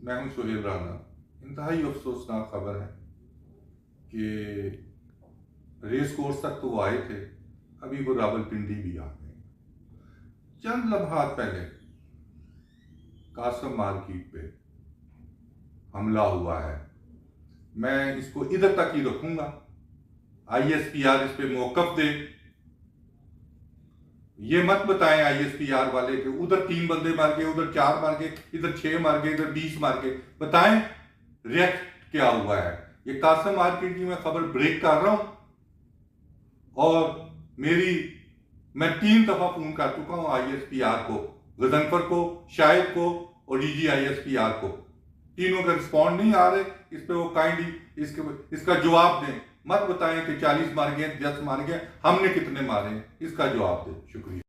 मैं हूं सुहेल राना। इंतहाई अफसोसनाक खबर है कि रेस कोर्स तक तो वो आए थे, अभी वो रावलपिंडी भी आ गए। चंद लम्हात पहले कासम मार्केट पे हमला हुआ है। मैं इसको इधर तक ही रखूंगा। ISPR इस पे मौकफ दे। ये मत बताएं ISPR वाले के उधर 3 बंदे मार गए, उधर 4 मार गए, इधर 6 मार गए, इधर 20 मार गए। बताएं रिएक्ट क्या हुआ है। ये कासम मार्केट की मैं खबर ब्रेक कर रहा हूं और मैं 3 दफा फोन कर चुका हूं ISPR को, गजनफर को, शाहिद को और DG ISPR को। तीनों का रिस्पॉन्ड नहीं आ रहे। इस पे वो काइंडली इसका जवाब दें। मत बताएं कि 40 मार गए, 10 मार गए, हमने कितने मारे, इसका जवाब दें। शुक्रिया।